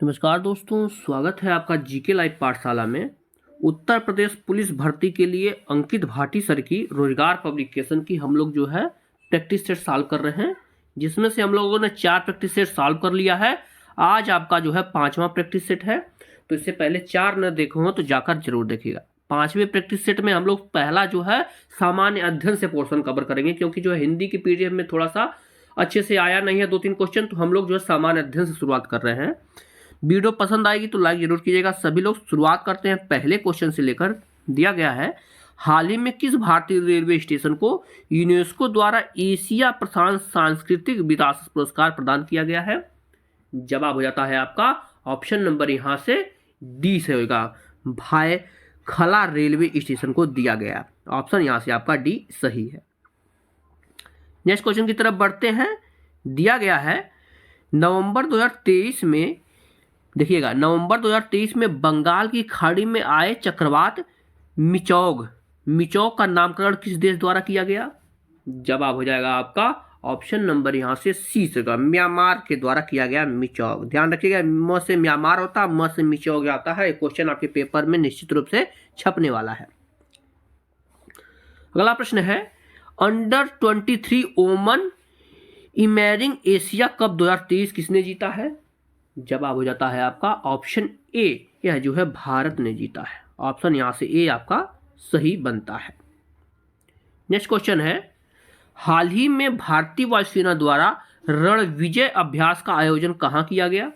नमस्कार दोस्तों, स्वागत है आपका जीके लाइव पाठशाला में। उत्तर प्रदेश पुलिस भर्ती के लिए अंकित भाटी सर की रोजगार पब्लिकेशन की हम लोग जो है प्रैक्टिस सेट सॉल्व कर रहे हैं, जिसमें से हम लोगों ने 4 प्रैक्टिस सेट सॉल्व कर लिया है। आज आपका जो है 5वां प्रैक्टिस सेट है, तो इससे पहले 4 न देखे हो तो जाकर जरूर देखिएगा। 5वें प्रैक्टिस सेट में हम लोग पहला जो है सामान्य अध्ययन से पोर्शन कवर करेंगे, क्योंकि जो है हिंदी की पीडीएफ में थोड़ा सा अच्छे से आया नहीं है 2-3 क्वेश्चन, तो हम लोग जो है सामान्य अध्ययन से शुरुआत कर रहे हैं। वीडियो पसंद आएगी तो लाइक जरूर कीजिएगा। सभी लोग शुरुआत करते हैं पहले क्वेश्चन से लेकर। दिया गया है, हाल ही में किस भारतीय रेलवे स्टेशन को यूनेस्को द्वारा एशिया प्रशांत सांस्कृतिक विरासत पुरस्कार प्रदान किया गया है? जवाब हो जाता है आपका ऑप्शन नंबर यहां से डी से होगा, भायखला रेलवे स्टेशन को दिया गया। ऑप्शन यहां से आपका डी सही है। नेक्स्ट क्वेश्चन की तरफ बढ़ते हैं। दिया गया है, नवंबर 2023 में देखिएगा, नवंबर 2023 में बंगाल की खाड़ी में आए चक्रवात मिचौग का नामकरण किस देश द्वारा किया गया? जवाब हो जाएगा आपका ऑप्शन नंबर यहां से सी से होगा, म्यांमार के द्वारा किया गया मिचौग। ध्यान रखिएगा, म से म्यांमार होता है, म से मिचौग आता है। क्वेश्चन आपके पेपर में निश्चित रूप से छपने वाला है। अगला प्रश्न है, अंडर 23 ओमन इमेरिंग एशिया कप 2023 किसने जीता है? जवाब हो जाता है आपका ऑप्शन ए, यह जो है भारत ने जीता है। ऑप्शन यहां से ए आपका सही बनता है। नेक्स्ट क्वेश्चन है, हाल ही में भारतीय वायुसेना द्वारा रणविजय अभ्यास का आयोजन कहां किया गया?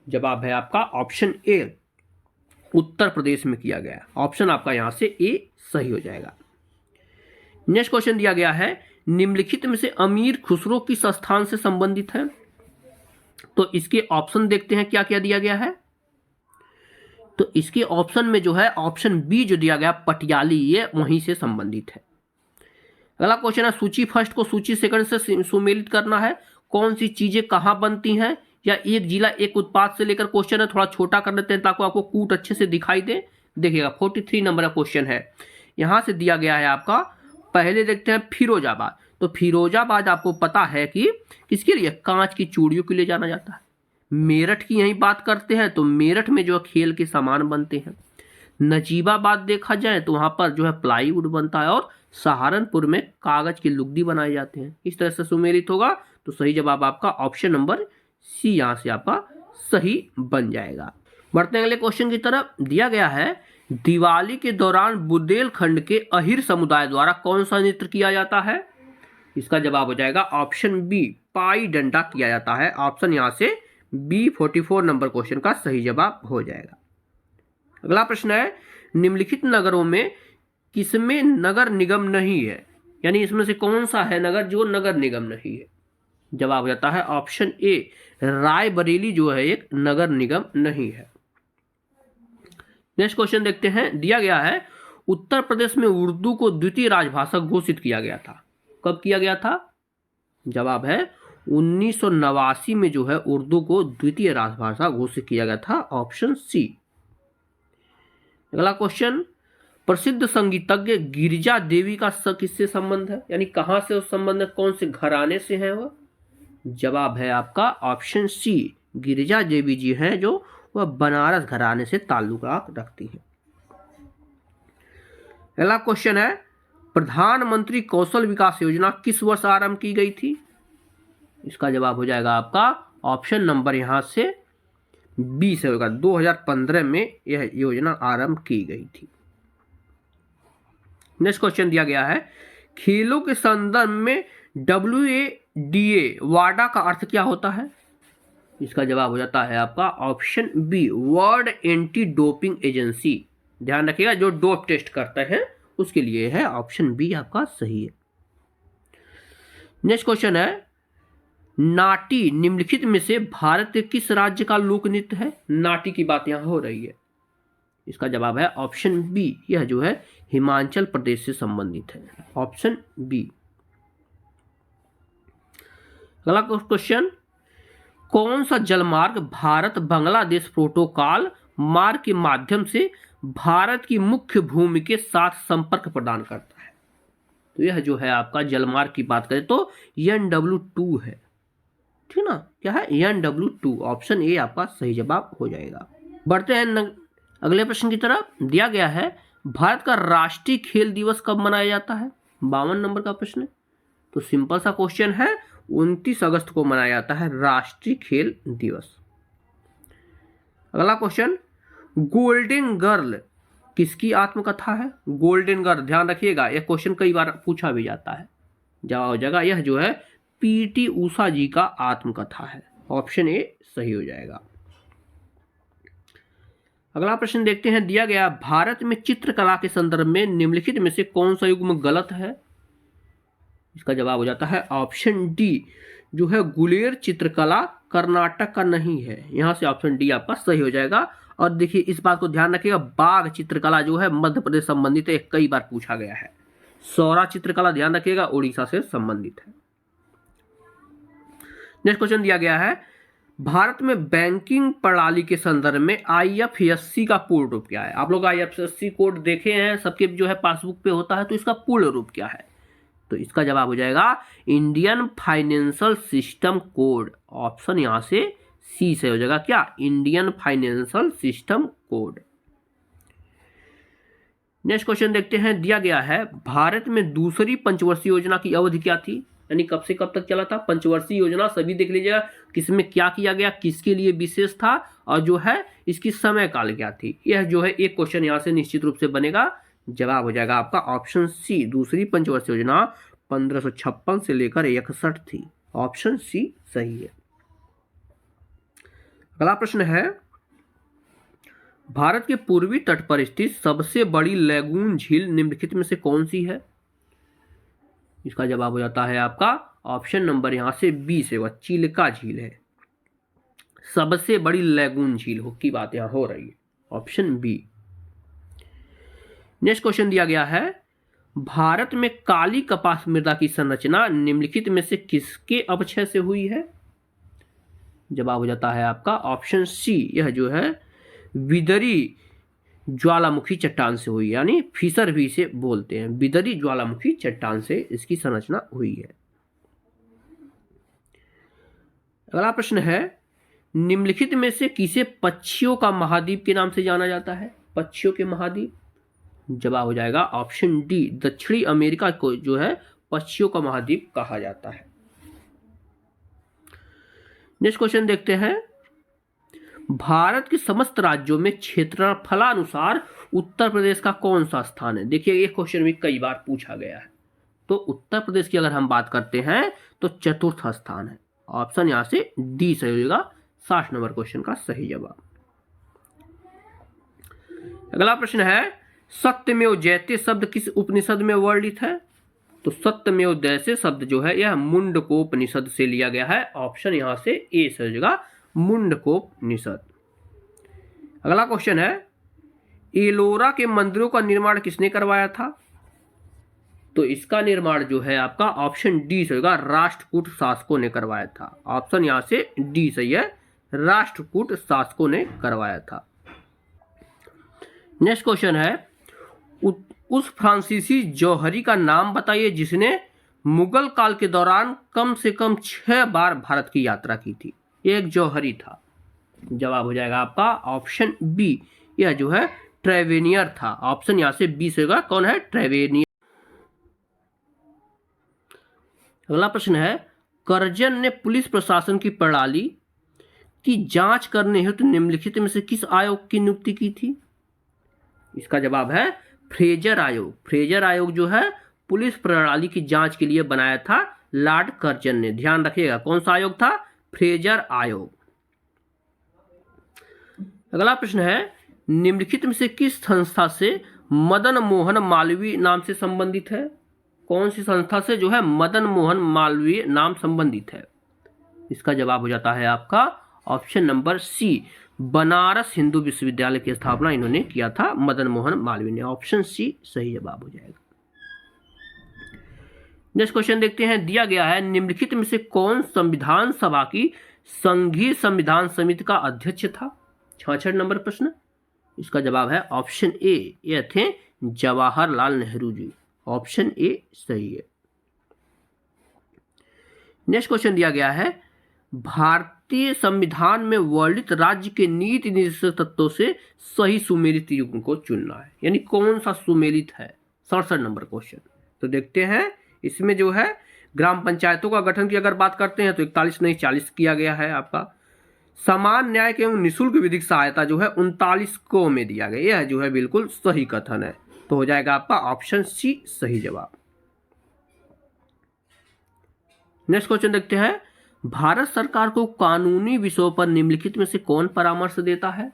जवाब है आपका ऑप्शन ए, उत्तर प्रदेश में किया गया। ऑप्शन आपका यहां से ए सही हो जाएगा। नेक्स्ट क्वेश्चन दिया गया है, निम्नलिखित में से अमीर खुसरो किस स्थान से संबंधित है? तो इसके ऑप्शन देखते हैं क्या क्या दिया गया है। तो इसके ऑप्शन में जो है ऑप्शन बी जो दिया गया पटियाली, ये वहीं से संबंधित है। अगला क्वेश्चन है, सूची फर्स्ट को सूची सेकंड से सुमेलित करना है। कौन सी चीजें कहां बनती हैं, या एक जिला एक उत्पाद से लेकर क्वेश्चन है। थोड़ा छोटा कर देते हैं ताकि आपको कूट अच्छे से दिखाई दे। देखिएगा 43 नंबर का क्वेश्चन है, यहां से दिया गया है आपका। पहले देखते हैं फिरोजाबाद। तो फिरोजाबाद आपको पता है कि किसके लिए, कांच की चूड़ियों के लिए जाना जाता है। मेरठ की यही बात करते हैं तो मेरठ में जो है खेल के सामान बनते हैं। नजीबाबाद देखा जाए तो वहां पर जो है प्लाईवुड बनता है, और सहारनपुर में कागज के लुगदी बनाए जाते हैं। इस तरह से सुमेलित होगा, तो सही जवाब आपका ऑप्शन नंबर सी यहां से आपका सही बन जाएगा। बढ़ते हैं अगले क्वेश्चन की तरफ। दिया गया है, दिवाली के दौरान बुंदेलखंड के अहिर समुदाय द्वारा कौन सा नृत्य किया जाता है? इसका जवाब हो जाएगा ऑप्शन बी, पाई डंडा किया जाता है। ऑप्शन यहां से बी 44 नंबर क्वेश्चन का सही जवाब हो जाएगा। अगला प्रश्न है, निम्नलिखित नगरों में किसमें नगर निगम नहीं है? यानी इसमें से कौन सा है नगर जो नगर निगम नहीं है? जवाब हो जाता है ऑप्शन ए, रायबरेली जो है एक नगर निगम नहीं है। नेक्स्ट क्वेश्चन देखते हैं। दिया गया है, उत्तर प्रदेश में उर्दू को द्वितीय राजभाषा घोषित किया गया था। कब किया गया था? जवाब है 1989 में जो है उर्दू को द्वितीय राजभाषा घोषित किया गया था। Option C. अगला क्वेश्चन, प्रसिद्ध संगीतज्ञ गिरिजा देवी का किससे संबंध है? यानी कहां से उस संबंध है, कौन से घराने से है वह? जवाब है आपका ऑप्शन सी, गिरिजा देवी जी हैं जो वह बनारस घराने से ताल्लुकात रखती हैं। अगला क्वेश्चन है, प्रधानमंत्री कौशल विकास योजना किस वर्ष आरंभ की गई थी? इसका जवाब हो जाएगा आपका ऑप्शन नंबर यहां से बी से होगा, 2015 में यह योजना आरंभ की गई थी। नेक्स्ट क्वेश्चन दिया गया है, खेलों के संदर्भ में WADA वाडा का अर्थ क्या होता है? इसका जवाब हो जाता है आपका option B, world anti doping agency. ध्यान रखिएगा, जो डोप टेस्ट करते हैं उसके लिए है। ऑप्शन बी आपका सही है। नेक्स्ट क्वेश्चन है, नाटी निम्नलिखित में से भारत के किस राज्य का लोक नृत्य है? नाटी की बात यहां हो रही है। इसका जवाब है ऑप्शन बी, यह जो है हिमाचल प्रदेश से संबंधित है। Option B. अगला क्वेश्चन, कौन सा जलमार्ग भारत बांग्लादेश प्रोटोकॉल मार्ग के माध्यम से भारत की मुख्य भूमि के साथ संपर्क प्रदान करता है? तो यह जो है आपका जलमार्ग की बात करें तो NW2 है। ठीक ना, क्या है NW2, ऑप्शन ए आपका सही जवाब हो जाएगा। बढ़ते हैं अगले प्रश्न की तरफ। दिया गया है भारत का राष्ट्रीय खेल दिवस कब मनाया जाता है? 52 नंबर का प्रश्न है। तो सिंपल सा क्वेश्चन है, 29 अगस्त को मनाया जाता है राष्ट्रीय खेल दिवस। अगला क्वेश्चन, गोल्डन गर्ल किसकी आत्मकथा है? गोल्डन गर्ल, ध्यान रखिएगा, यह क्वेश्चन कई बार पूछा भी जाता है। जवाब हो जाएगा यह जो है PT उषा जी का आत्मकथा है, ऑप्शन ए सही हो जाएगा। अगला प्रश्न देखते हैं। दिया गया भारत में चित्रकला के संदर्भ में निम्नलिखित में से कौन सा युग्म गलत है? इसका जवाब हो जाता है ऑप्शन डी, जो है गुलेर चित्रकला कर्नाटक का नहीं है। यहां से ऑप्शन डी आपका सही हो जाएगा। और देखिए इस बात को ध्यान रखिएगा, बाघ चित्रकला जो है मध्य प्रदेश संबंधित है, कई बार पूछा गया है। सौरा चित्रकला ध्यान रखिएगा उड़ीसा से संबंधित है। नेक्स्ट क्वेश्चन दिया गया है भारत में बैंकिंग प्रणाली के संदर्भ में IFSC का पूर्ण रूप क्या है? आप लोग IFSC कोड देखे हैं, सबके जो है पासबुक पे होता है, तो इसका पूर्ण रूप क्या है? तो इसका जवाब हो जाएगा Indian financial system code, option यहां से सी से हो जाएगा, क्या? Indian financial system code. Next question देखते हैं। दिया गया है भारत में दूसरी पंचवर्षीय योजना की अवधि क्या थी? यानी कब से कब तक चला था? पंचवर्षीय योजना सभी देख लीजिएगा, किसमें क्या किया गया, किसके लिए विशेष था, और जो है इसकी समय काल क्या थी। यह जो है एक क्वेश्चन यहां से निश्चित रूप से बनेगा। जवाब हो जाएगा आपका ऑप्शन सी, दूसरी पंचवर्षीय योजना 1556 से लेकर 61 थी, ऑप्शन सी सही है। अगला प्रश्न है भारत के पूर्वी तट पर स्थित सबसे बड़ी लैगून झील निम्नलिखित में से कौन सी है? इसका जवाब हो जाता है आपका ऑप्शन नंबर यहां से बी से, वह चिल्का झील है। सबसे बड़ी लैगून झील हो की बात यहां हो रही है, ऑप्शन बी। नेक्स्ट क्वेश्चन दिया गया है भारत में काली कपास मृदा की संरचना निम्नलिखित में से किसके अपक्षय से हुई है? जवाब हो जाता है आपका ऑप्शन सी, यह जो है बिदरी ज्वालामुखी चट्टान से हुई, यानी फिसर भी से बोलते हैं, बिदरी ज्वालामुखी चट्टान से इसकी संरचना हुई है। अगला प्रश्न है निम्नलिखित में से किसे पक्षियों का महाद्वीप के नाम से जाना जाता है? पक्षियों के महाद्वीप, जवाब हो जाएगा ऑप्शन डी, दक्षिणी अमेरिका को जो है पक्षियों का महाद्वीप कहा जाता है। नेक्स्ट क्वेश्चन देखते हैं भारत के समस्त राज्यों में क्षेत्रफलानुसार उत्तर प्रदेश का कौन सा स्थान है? देखिए ये क्वेश्चन भी कई बार पूछा गया है। तो उत्तर प्रदेश की अगर हम बात करते हैं तो चतुर्थ स्थान है, ऑप्शन यहां से डी सही हो जाएगा, 60 नंबर क्वेश्चन का सही जवाब। अगला प्रश्न है सत्यमेव जयते शब्द किस उपनिषद में वर्णित है? तो सत्यमेव जयते शब्द जो है यह मुंडकोपनिषद से लिया गया है, ऑप्शन यहां से ए से हो जाएगा, मुंडकोपनिषद। अगला क्वेश्चन है एलोरा के मंदिरों का निर्माण किसने करवाया था? तो इसका निर्माण जो है आपका ऑप्शन डी से होगा, राष्ट्रकूट शासकों ने करवाया था, ऑप्शन यहां से डी सही है, राष्ट्रकूट शासकों ने करवाया था। नेक्स्ट क्वेश्चन है उस फ्रांसीसी जौहरी का नाम बताइए जिसने मुगल काल के दौरान कम से कम 6 बार भारत की यात्रा की थी। एक जौहरी था, जवाब हो जाएगा आपका ऑप्शन बी, यह जो है ट्रेवेनियर था, ऑप्शन यहां से बी से होगा, कौन है? ट्रेवेनियर। अगला प्रश्न है कर्जन ने पुलिस प्रशासन की प्रणाली की जांच करने हेतु निम्नलिखित में से किस आयोग की नियुक्ति की थी? इसका जवाब है फ्रेजर आयोग। फ्रेजर आयोग जो है पुलिस प्रणाली की जांच के लिए बनाया था लॉर्ड कर्जन ने, ध्यान रखिएगा कौन सा आयोग था? फ्रेजर आयोग। अगला प्रश्न है निम्नलिखित में से किस संस्था से मदन मोहन मालवीय नाम से संबंधित है? कौन सी संस्था से जो है मदन मोहन मालवीय नाम संबंधित है? इसका जवाब हो जाता है आपका option number C, Banaras Hindu विश्वविद्यालय की स्थापना इन्होंने किया था मदन मोहन मालवीय ने, ऑप्शन सी सही जवाब हो जाएगा। नेक्स्ट क्वेश्चन देखते हैं। दिया गया है निम्नलिखित में से कौन संविधान सभा की संघीय संविधान समिति का अध्यक्ष था? 66 नंबर प्रश्न। इसका जवाब है ऑप्शन ए, ये थे जवाहरलाल नेहरू जी, ऑप्शन ए सही है। नेक्स्ट क्वेश्चन दिया गया है भारतीय संविधान में वर्णित राज्य के नीति निर्देशक तत्वों से सही सुमेलित युग्म को चुनना है, यानी कौन सा सुमेलित है। 67 नंबर क्वेश्चन। तो देखते हैं इसमें जो है ग्राम पंचायतों का गठन की अगर बात करते हैं तो 41 नहीं 40 किया गया है आपका। समान न्याय एवं निःशुल्क विधिक सहायता जो है 39 को में दिया गया, यह जो है बिल्कुल सही कथन है। तो हो जाएगा आपका ऑप्शन सी सही जवाब। नेक्स्ट क्वेश्चन देखते हैं, भारत सरकार को कानूनी विषयों पर निम्नलिखित में से कौन परामर्श देता है।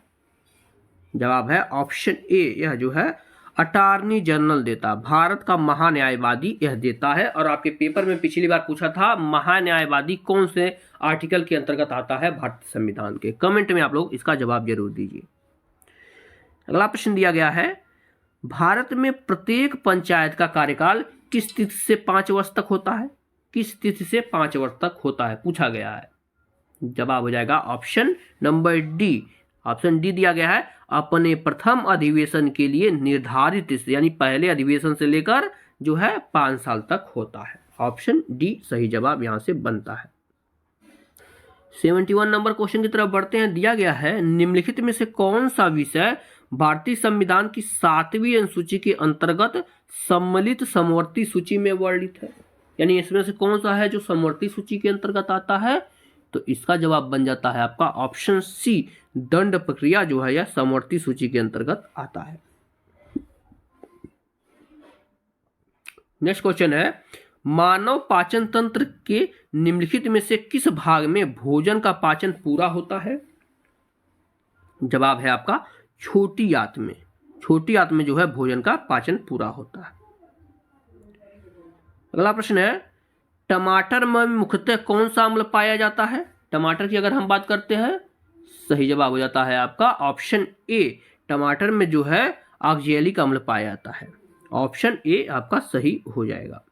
जवाब है ऑप्शन ए, यह जो है अटॉर्नी जनरल देता, भारत का महान्यायवादी यह देता है। और आपके पेपर में पिछली बार पूछा था महान्यायवादी कौन से आर्टिकल के अंतर्गत आता है भारतीय संविधान के। कमेंट में आप लोग इसका जवाब जरूर दीजिए। अगला प्रश्न दिया गया है, भारत में प्रत्येक पंचायत का कार्यकाल किस तिथि से 5 वर्ष तक होता है। किस तिथि से 5 वर्ष तक होता है पूछा गया है। जवाब हो जाएगा option number D. Option D दिया गया है, अपने प्रथम अधिवेशन के लिए निर्धारित तिथि, यानी पहले अधिवेशन से लेकर जो है 5 साल तक होता है। ऑप्शन डी सही जवाब यहां से बनता है। 71 नंबर क्वेश्चन की तरफ बढ़ते हैं। दिया गया है, निम्नलिखित में से कौन सा विषय भारतीय संविधान की 7वीं अनुसूची के अंतर्गत सम्मिलित समवर्ती सूची में वर्णित है। यानी इसमें से कौन सा है जो समवर्ती सूची के अंतर्गत आता है। तो इसका जवाब बन जाता है आपका ऑप्शन सी, दंड प्रक्रिया जो है यह समवर्ती सूची के अंतर्गत आता है। नेक्स्ट क्वेश्चन है, मानव पाचन तंत्र के निम्नलिखित में से किस भाग में भोजन का पाचन पूरा होता है। जवाब है आपका छोटी आंत में। छोटी आंत में जो है भोजन का पाचन पूरा होता है। अगला प्रश्न है, टमाटर में मुख्यतः कौन सा अम्ल पाया जाता है। टमाटर की अगर हम बात करते हैं, सही जवाब हो जाता है आपका ऑप्शन ए, टमाटर में जो है ऑक्जेलिक अम्ल पाया जाता है। ऑप्शन ए आपका सही हो जाएगा।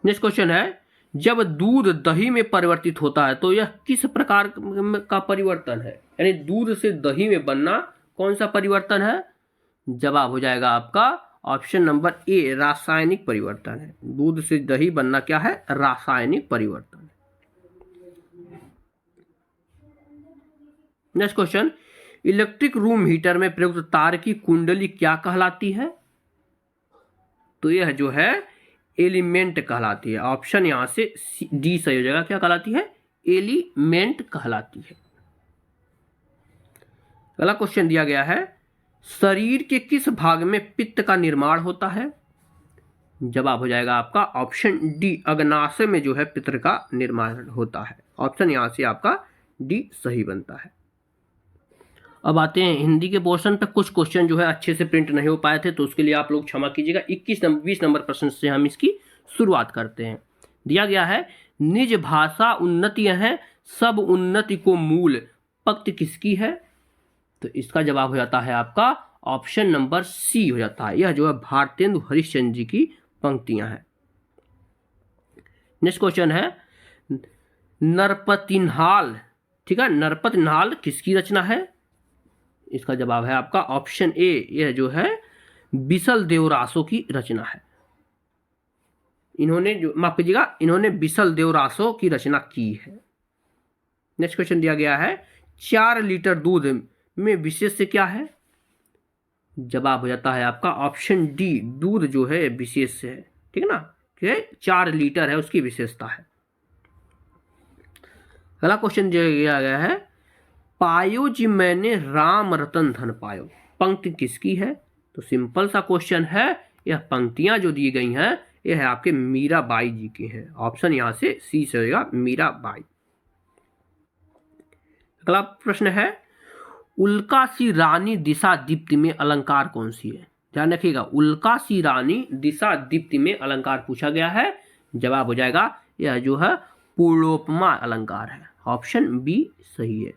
नेक्स्ट क्वेश्चन है, जब दूध दही में परिवर्तित होता है तो यह किस प्रकार का परिवर्तन है। यानी दूध से दही में बनना कौन सा परिवर्तन है। जवाब हो जाएगा आपका ऑप्शन नंबर ए, रासायनिक परिवर्तन है। दूध से दही बनना क्या है, रासायनिक परिवर्तन। Next question, electric room heater में प्रयुक्त तार की कुंडली क्या कहलाती है। तो यह जो है एलिमेंट कहलाती है। ऑप्शन यहां से डी सही हो जाएगा, क्या कहलाती है, एलिमेंट कहलाती है। अगला क्वेश्चन दिया गया है, शरीर के किस भाग में पित्त का निर्माण होता है। जवाब हो जाएगा आपका ऑप्शन डी, अग्नाशय में जो है पित्त का निर्माण होता है। ऑप्शन यहां से आपका डी सही बनता है। अब आते हैं हिंदी के पोर्शन पे। कुछ क्वेश्चन जो है अच्छे से प्रिंट नहीं हो पाए थे तो उसके लिए आप लोग क्षमा कीजिएगा। 20 नंबर प्रश्न से हम इसकी शुरुआत करते हैं। दिया गया है, निज भाषा उन्नतियां हैं, सब उन्नति को मूल, पंक्ति किसकी है। तो इसका जवाब हो जाता है आपका ऑप्शन नंबर सी हो जाता है। यह जो है भारतेंदु हरिश्चंद्र जी की पंक्तियां हैं। नेक्स्ट क्वेश्चन है, नरपतिन्हाल, ठीक है, नरपतिन्हाल किसकी रचना है। इसका जवाब है आपका ऑप्शन ए, यह जो है बिसल देवरासो की रचना है। इन्होंने जो माफ कीजिएगा, इन्होंने बिसल देवरासो की रचना की है। नेक्स्ट क्वेश्चन दिया गया है, 4 लीटर दूध में विशेष से क्या है। जवाब हो जाता है आपका ऑप्शन डी, दूध जो है विशेष है, ठीक है ना, कि 4 लीटर है उसकी विशेषता है। अगला क्वेश्चन दिया गया है, पायो जी मैंने राम रतन धन पायो, पंक्ति किसकी है। तो सिंपल सा क्वेश्चन है, यह पंक्तियां जो दी गई हैं यह है आपके मीराबाई जी की हैं। ऑप्शन यहां से सी से होगा, मीराबाई। अगला प्रश्न है, उल्का सी रानी दिशा दीप्ति में अलंकार कौन सी है। ध्यान रखिएगा, उल्का सी रानी दिशा दीप्ति में अलंकार पूछा गया है। जवाब हो जाएगा यह जो है पूर्णोपमा अलंकार है। ऑप्शन बी सही है।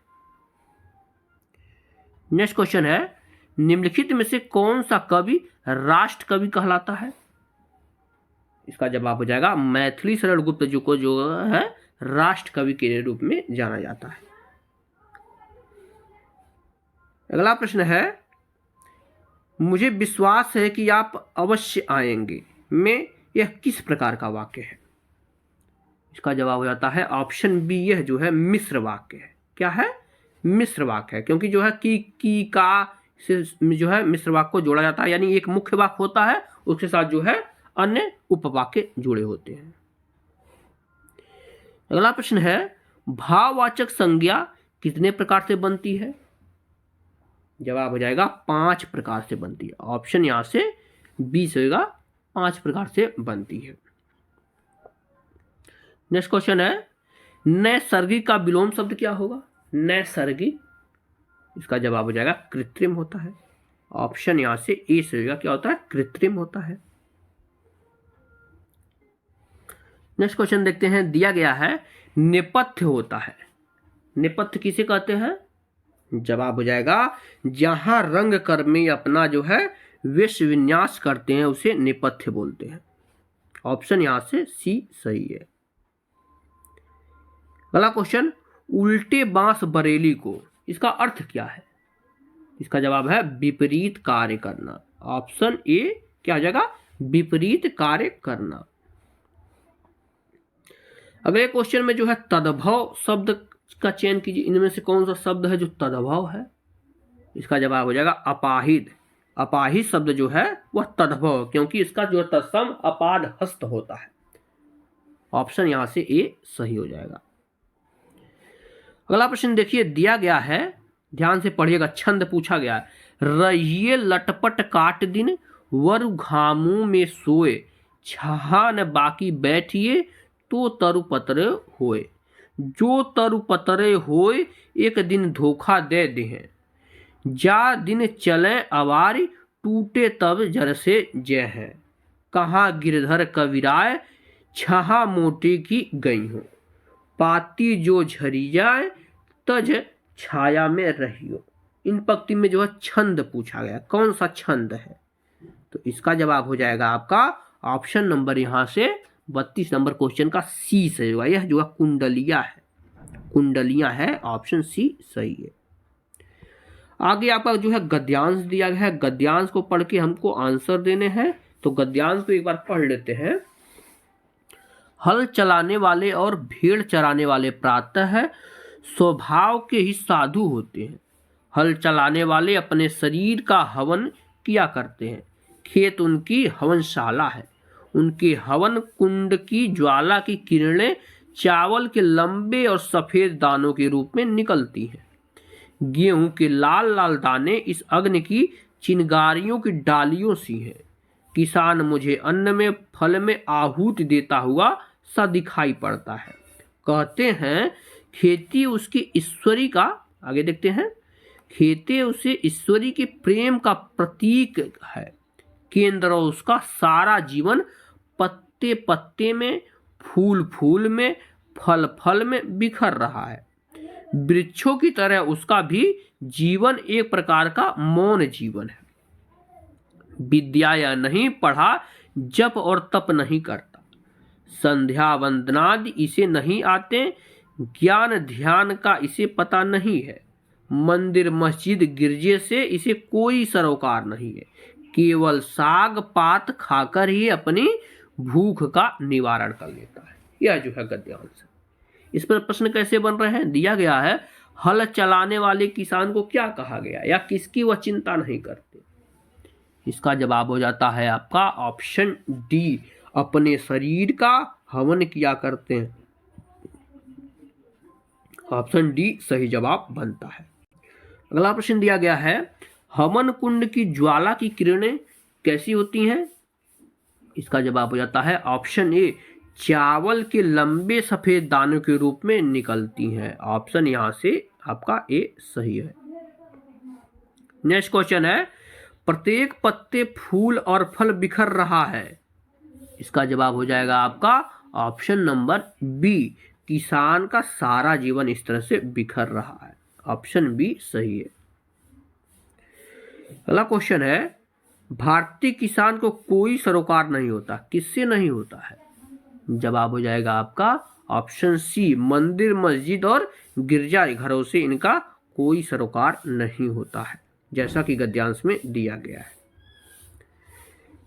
नेक्स्ट क्वेश्चन है, निम्नलिखित में से कौन सा कवि राष्ट्र कवि कहलाता है। इसका जवाब हो जाएगा मैथिली शरण गुप्त जी को जो है राष्ट्र कवि के रूप में जाना जाता है। अगला प्रश्न है, मुझे विश्वास है कि आप अवश्य आएंगे में यह किस प्रकार का वाक्य है। इसका जवाब हो जाता है ऑप्शन बी, यह जो है मिश्र वाक्य है। क्या है? मिश्र वाक्य है, क्योंकि जो है की का से जो है मिश्र वाक्य को जोड़ा जाता है, यानी एक मुख्य वाक्य होता है उसके साथ जो है अन्य उपवाक्य जुड़े होते हैं। अगला प्रश्न है भाववाचक संज्ञा कितने प्रकार से बनती है? जवाब हो जाएगा 5 प्रकार से बनती है। ऑप्शन यहां से बी से होगा, 5 प्रकार से बनती है। नेक्स्ट क्वेश्चन है नैसर्गिक का विलोम शब्द क्या होगा? नैसर्गिक, इसका जवाब हो जाएगा कृत्रिम होता है। ऑप्शन यहां से ए से होगा, क्या होता है? कृत्रिम होता है। नेक्स्ट क्वेश्चन देखते हैं, दिया गया है नेपथ्य होता है। नेपथ्य किसे कहते हैं? जवाब हो जाएगा जहां रंगकर्मी अपना जो है वेश विन्यास करते हैं उसे नेपथ्य बोलते हैं। ऑप्शन यहां से सी सही है। अगला क्वेश्चन उल्टे बांस बरेली को, इसका अर्थ क्या है? इसका जवाब है विपरीत कार्य करना। ऑप्शन ए क्या हो जाएगा? विपरीत कार्य करना। अगले क्वेश्चन में जो है तद्भव शब्द का चयन कीजिए। इनमें से कौन सा शब्द है जो तद्भव है? इसका जवाब हो जाएगा अपाहिज। अपाहिज शब्द जो है वह तद्भव, क्योंकि इसका जो तत्सम अपाद हस्त होता है। ऑप्शन यहां से ए सही हो जाएगा। अगला प्रश्न देखिए, दिया गया है, ध्यान से पढ़िएगा, छंद पूछा गया है। रहिए लटपट काट दिन वर घामू में सोए, छहा न बाकी बैठिए तो तरुपतरे होए। जो तरुपतरे होए एक दिन धोखा दे दें, जा दिन चले अवारी टूटे तब जर से जय है। कहाँ गिरधर कविराय छहा मोटे की गई हो, पाती जो झरी जाए तज छाया में रहियो। इन पंक्ति में जो है छंद पूछा गया, कौन सा छंद है? तो इसका जवाब हो जाएगा आपका ऑप्शन नंबर यहां से 32 नंबर क्वेश्चन का सी से होगा। यह जो है कुंडलिया है, कुंडलियां है। ऑप्शन सी सही है। आगे आपका जो है गद्यांश दिया गया है, गद्यांश को पढ़ के हमको आंसर देने हैं। तो गद्यांश को एक बार पढ़ लेते हैं। हल चलाने वाले और भेड़ चराने वाले प्रातः स्वभाव के ही साधु होते हैं। हल चलाने वाले अपने शरीर का हवन किया करते हैं, खेत उनकी हवनशाला है। उनके हवन कुंड की ज्वाला की किरणें चावल के लंबे और सफेद दानों के रूप में निकलती हैं। गेहूं के लाल लाल दाने इस अग्नि की चिंगारियों की डालियों सी हैं। किसान मुझे अन्न में फल में आहूति देता हुआ सा दिखाई पड़ता है। कहते हैं खेती उसकी ईश्वरी का, आगे देखते हैं, खेती उसे ईश्वरी के प्रेम का प्रतीक है। केंद्र उसका सारा जीवन पत्ते पत्ते में, फूल फूल में, फल फल में बिखर रहा है। वृक्षों की तरह उसका भी जीवन एक प्रकार का मौन जीवन है। विद्या या नहीं पढ़ा, जप और तप नहीं करता, संध्या वंदनादि इसे नहीं आते, ज्ञान ध्यान का इसे पता नहीं है। मंदिर मस्जिद गिरजे से इसे कोई सरोकार नहीं है। केवल साग पात खाकर ही अपनी भूख का निवारण कर लेता है। यह जो है गद्यांश। इस पर प्रश्न कैसे बन रहे हैं? दिया गया है हल चलाने वाले किसान को क्या कहा गया या किसकी वह चिंता नहीं करते। इसका जवाब हो जाता है आपका ऑप्शन डी, अपने शरीर का हवन किया करते हैं। ऑप्शन डी सही जवाब बनता है। अगला प्रश्न दिया गया है हवन कुंड की ज्वाला की किरणें कैसी होती हैं? इसका जवाब हो जाता है ऑप्शन ए, चावल के लंबे सफेद दानों के रूप में निकलती हैं। ऑप्शन यहां से आपका ए सही है। नेक्स्ट क्वेश्चन है प्रत्येक पत्ते फूल और फल बिखर रहा है। इसका जवाब हो जाएगा आपका ऑप्शन नंबर बी, किसान का सारा जीवन इस तरह से बिखर रहा है। ऑप्शन बी सही है। अगला क्वेश्चन है भारतीय किसान को कोई सरोकार नहीं होता, किससे नहीं होता है? जवाब हो जाएगा आपका ऑप्शन सी, मंदिर मस्जिद और गिरजा घरों से इनका कोई सरोकार नहीं होता है, जैसा कि गद्यांश में दिया गया है।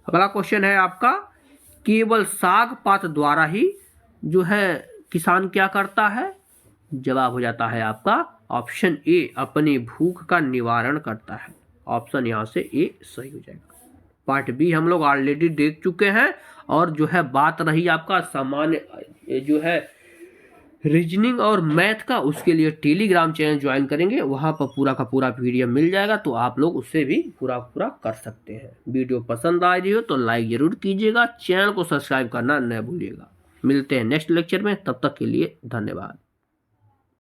अगला क्वेश्चन है आपका केवल साग पात द्वारा ही जो है किसान क्या करता है? जवाब हो जाता है आपका ऑप्शन ए, अपनी भूख का निवारण करता है। ऑप्शन यहाँ से ए सही हो जाएगा। पार्ट बी हम लोग ऑलरेडी देख चुके हैं। और जो है बात रही आपका सामान्य जो है रीजनिंग और मैथ का, उसके लिए टेलीग्राम चैनल ज्वाइन करेंगे, वहां पर पूरा का पूरा पीडीएफ मिल जाएगा, तो आप लोग उससे भी पूरा कर सकते हैं। वीडियो पसंद आ रही हो तो लाइक जरूर कीजिएगा, चैनल को सब्सक्राइब करना न भूलिएगा। मिलते हैं नेक्स्ट लेक्चर में, तब तक के लिए धन्यवाद।